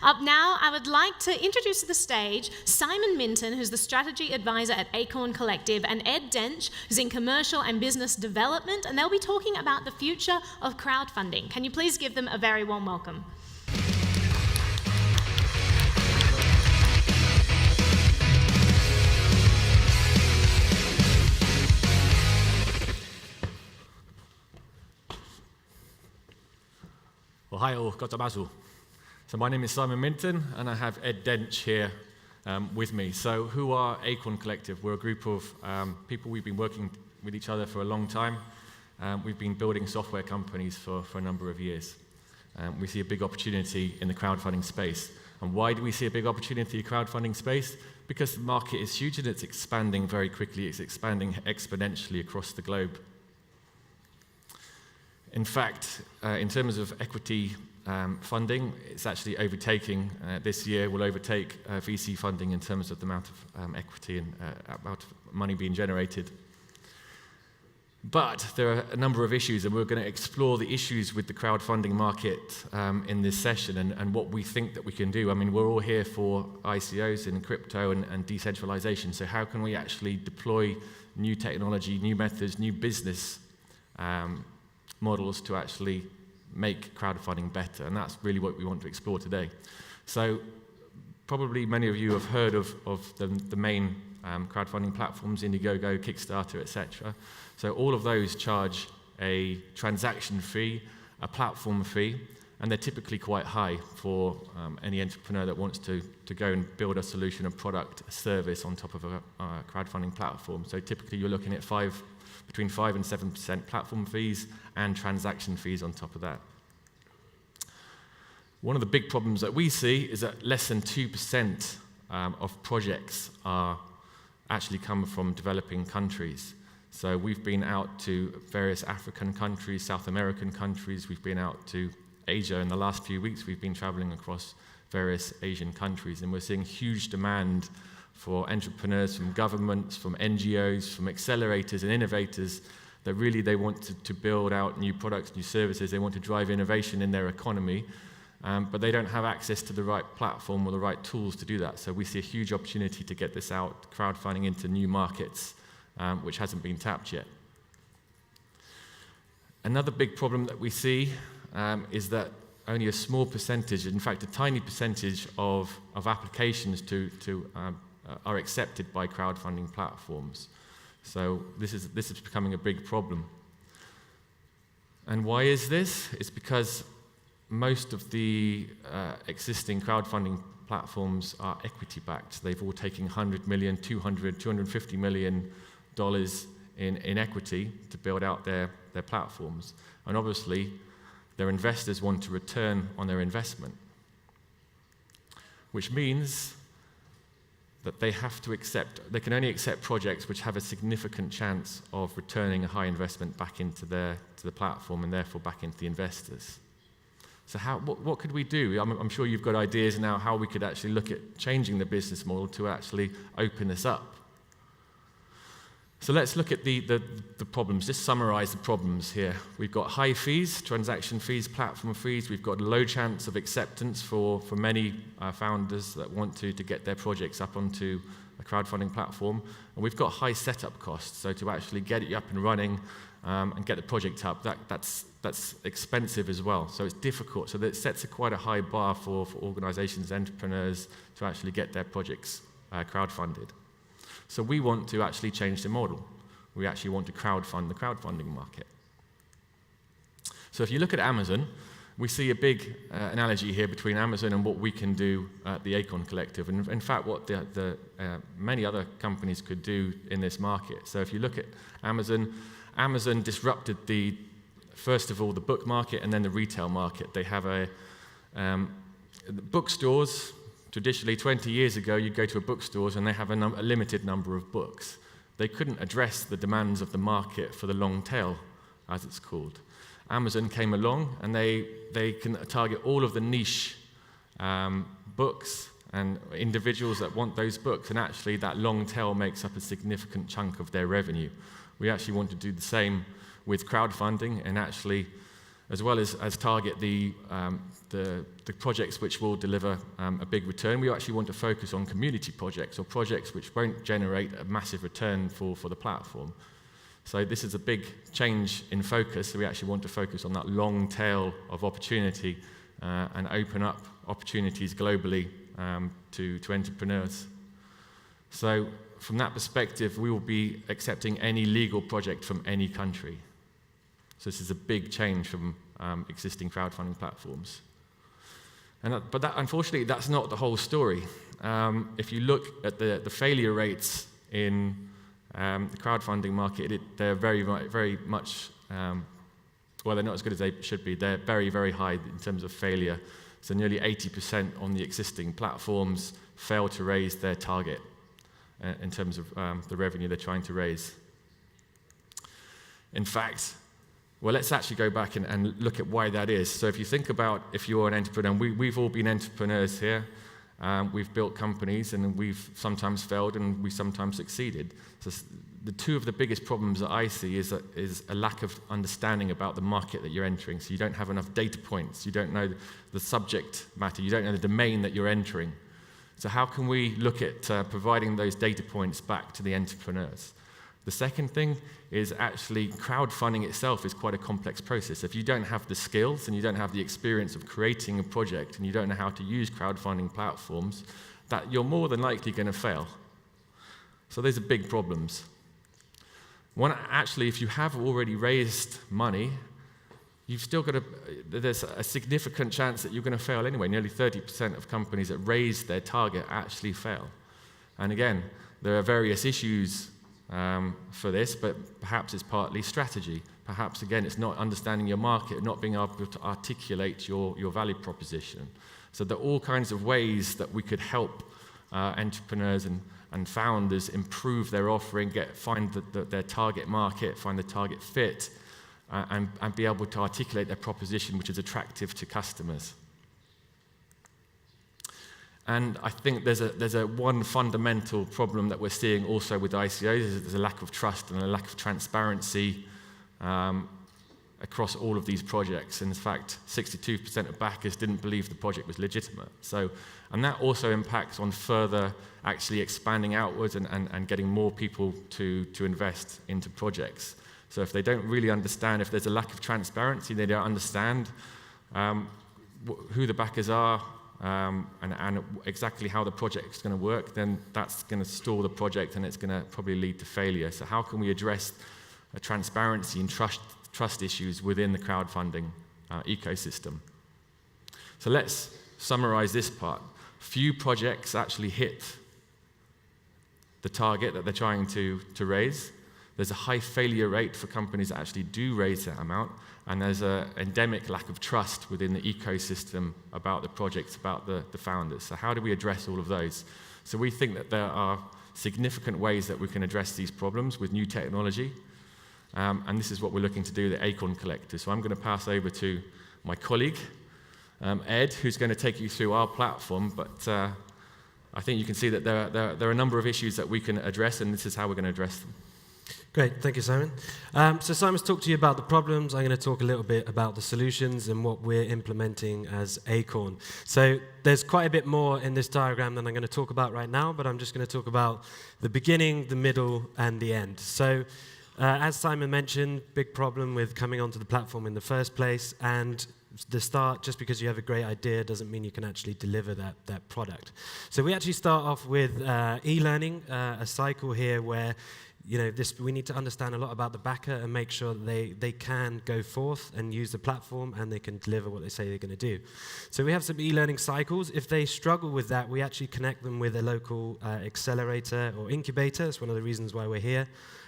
Up now, I would like to introduce to the stage Simon Minton, who's the strategy advisor at Acorn Collective, and Ed Dench, who's in commercial and business development, and they'll be talking about the future of crowdfunding. Can you please give them a very warm welcome? Well, hi all, Kotomasu. So my name is Simon Minton, and I have Ed Dench here with me. So who are Acorn Collective? We're a group of people. We've been working with each other for a long time. We've been building software companies for a number of years. We see a big opportunity in the crowdfunding space. And why do we see a big opportunity in the crowdfunding space? Because the market is huge and it's expanding very quickly. It's expanding exponentially across the globe. In fact, in terms of equity funding, it's actually overtaking, this year will overtake VC funding in terms of the amount of equity and amount of money being generated. But there are a number of issues, and we're going to explore the issues with the crowdfunding market in this session and what we think that we can do. I mean, we're all here for ICOs and crypto and decentralization, so how can we actually deploy new technology, new methods, new business models to actually make crowdfunding better, and that's really what we want to explore today. So probably many of you have heard of the main crowdfunding platforms, Indiegogo, Kickstarter, etc. So all of those charge a transaction fee, a platform fee, and they're typically quite high for any entrepreneur that wants to go and build a solution, a product, a service on top of a crowdfunding platform. So typically you're looking at between 5 and 7% platform fees and transaction fees on top of that. One of the big problems that we see is that less than 2% of projects are actually come from developing countries. So we've been out to various African countries, South American countries, we've been out to Asia. In the last few weeks, we've been traveling across various Asian countries, and we're seeing huge demand for entrepreneurs, from governments, from NGOs, from accelerators and innovators, that really they want to build out new products, new services. They want to drive innovation in their economy, but they don't have access to the right platform or the right tools to do that. So we see a huge opportunity to get this out, crowdfunding into new markets, which hasn't been tapped yet. Another big problem that we see is that only a small percentage, in fact a tiny percentage of applications are accepted by crowdfunding platforms. So this is becoming a big problem. And why is this? It's because most of the existing crowdfunding platforms are equity-backed. They've all taken $100 million, $200, $250 million in equity to build out their platforms. And obviously, their investors want to return on their investment, which means that they can only accept projects which have a significant chance of returning a high investment back into the platform and therefore back into the investors. So what could we do? I'm sure you've got ideas now how we could actually look at changing the business model to actually open this up. So let's look at the problems, just summarize the problems here. We've got high fees, transaction fees, platform fees. We've got a low chance of acceptance for many founders that want to get their projects up onto a crowdfunding platform. And we've got high setup costs. So to actually get it up and running and get the project up, that's expensive as well. So it's difficult. So that sets quite a high bar for organizations, entrepreneurs to actually get their projects crowdfunded. So we want to actually change the model. We actually want to crowdfund the crowdfunding market. So if you look at Amazon, we see a big analogy here between Amazon and what we can do at the Acorn Collective, and in fact what the many other companies could do in this market. So if you look at Amazon disrupted first of all the book market and then the retail market. They have bookstores. Traditionally, 20 years ago, you'd go to a bookstore and they have a limited number of books. They couldn't address the demands of the market for the long tail, as it's called. Amazon came along and they can target all of the niche books and individuals that want those books, and actually that long tail makes up a significant chunk of their revenue. We actually want to do the same with crowdfunding and actually as well as target the projects which will deliver a big return. We actually want to focus on community projects or projects which won't generate a massive return for the platform. So this is a big change in focus. So we actually want to focus on that long tail of opportunity and open up opportunities globally to entrepreneurs. So from that perspective, we will be accepting any legal project from any country. So this is a big change from existing crowdfunding platforms. But unfortunately, that's not the whole story. If you look at the failure rates in the crowdfunding market, they're very much, well, they're not as good as they should be. They're very, very high in terms of failure. So nearly 80% on the existing platforms fail to raise their target in terms of the revenue they're trying to raise. In fact, well, let's actually go back and look at why that is. So if you think about if you're an entrepreneur, and we've all been entrepreneurs here, we've built companies and we've sometimes failed and we sometimes succeeded. So the two of the biggest problems that I see is a lack of understanding about the market that you're entering. So you don't have enough data points, you don't know the subject matter, you don't know the domain that you're entering. So how can we look at providing those data points back to the entrepreneurs? The second thing is actually crowdfunding itself is quite a complex process. If you don't have the skills and you don't have the experience of creating a project and you don't know how to use crowdfunding platforms, that you're more than likely going to fail. So those are big problems. Actually, if you have already raised money, you've still got there's a significant chance that you're going to fail anyway. Nearly 30% of companies that raise their target actually fail. And again, there are various issues for this, but perhaps it's partly strategy. Perhaps, again, it's not understanding your market, not being able to articulate your value proposition. So there are all kinds of ways that we could help entrepreneurs and founders improve their offering, find their target market, find the target fit, and be able to articulate their proposition which is attractive to customers. And I think there's a one fundamental problem that we're seeing also with ICOs is that there's a lack of trust and a lack of transparency across all of these projects. In fact, 62% of backers didn't believe the project was legitimate. And that also impacts on further actually expanding outwards and getting more people to invest into projects. So if they don't really understand, if there's a lack of transparency, they don't understand who the backers are, and exactly how the project is going to work, then that's going to stall the project and it's going to probably lead to failure. So how can we address transparency and trust issues within the crowdfunding ecosystem? So let's summarize this part. Few projects actually hit the target that they're trying to raise. There's a high failure rate for companies that actually do raise that amount, and there's an endemic lack of trust within the ecosystem about the projects, about the founders. So how do we address all of those? So we think that there are significant ways that we can address these problems with new technology, and this is what we're looking to do at the Acorn Collective. So I'm going to pass over to my colleague, Ed, who's going to take you through our platform, but I think you can see that there are a number of issues that we can address, and this is how we're going to address them. Great, thank you, Simon. So Simon's talked to you about the problems. I'm going to talk a little bit about the solutions and what we're implementing as Acorn. So there's quite a bit more in this diagram than I'm going to talk about right now, but I'm just going to talk about the beginning, the middle, and the end. So as Simon mentioned, big problem with coming onto the platform in the first place, and the start, just because you have a great idea doesn't mean you can actually deliver that product. So we actually start off with e-learning, a cycle here where we need to understand a lot about the backer and make sure that they can go forth and use the platform and they can deliver what they say they're going to do. So we have some e-learning cycles. If they struggle with that, we actually connect them with a local accelerator or incubator. It's one of the reasons why we're here.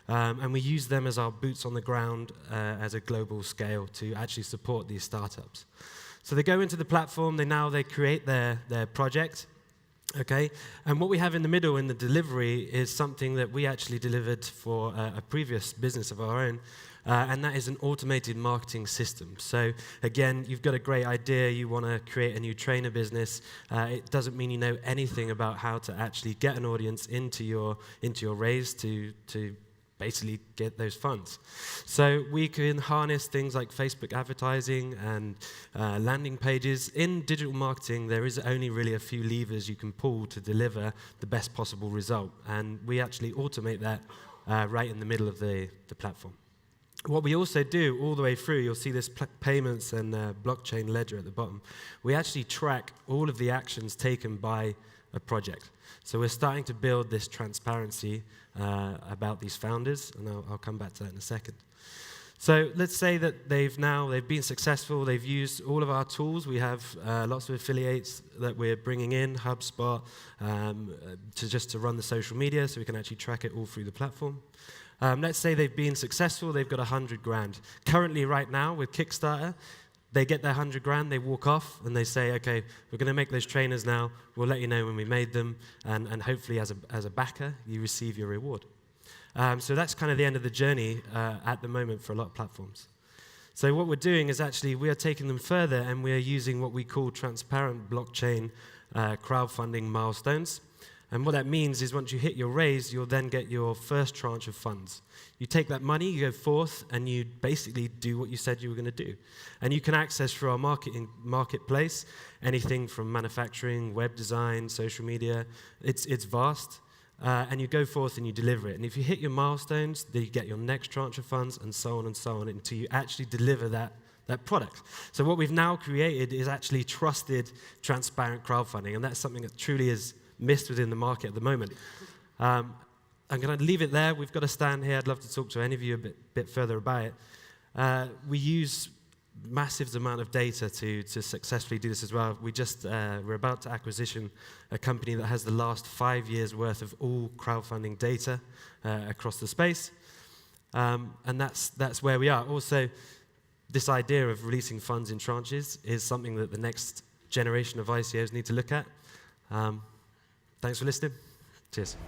And we use them as our boots on the ground as a global scale to actually support these startups. So they go into the platform, they create their project. Okay, and what we have in the middle in the delivery is something that we actually delivered for a previous business of our own, and that is an automated marketing system. So again, you've got a great idea, you want to create a new trainer business. It doesn't mean you know anything about how to actually get an audience into your raise to basically get those funds. So we can harness things like Facebook advertising and landing pages. In digital marketing, there is only really a few levers you can pull to deliver the best possible result, and we actually automate that right in the middle of the platform. What we also do all the way through, you'll see this payments and blockchain ledger at the bottom. We actually track all of the actions taken by a project. So we're starting to build this transparency about these founders, and I'll come back to that in a second. So let's say that they've been successful, they've used all of our tools. We have lots of affiliates that we're bringing in, HubSpot, to run the social media, so we can actually track it all through the platform. Let's say they've been successful, they've got 100 grand. Currently, right now, with Kickstarter, they get their 100 grand, they walk off, and they say, okay, we're going to make those trainers now, we'll let you know when we made them, and hopefully as a backer, you receive your reward. So that's kind of the end of the journey at the moment for a lot of platforms. So what we're doing is actually we are taking them further, and we are using what we call transparent blockchain crowdfunding milestones. And what that means is once you hit your raise, you'll then get your first tranche of funds. You take that money, you go forth, and you basically do what you said you were going to do. And you can access through our marketplace anything from manufacturing, web design, social media. It's vast. And you go forth and you deliver it. And if you hit your milestones, then you get your next tranche of funds, and so on until you actually deliver that product. So what we've now created is actually trusted, transparent crowdfunding, and that's something that truly is missed within the market at the moment. I'm going to leave it there. We've got a stand here. I'd love to talk to any of you a bit further about it. We use massive amount of data to successfully do this as well. We're about to acquisition a company that has the last 5 years worth of all crowdfunding data across the space, and that's where we are. Also, this idea of releasing funds in tranches is something that the next generation of ICOs need to look at. Thanks for listening. Cheers.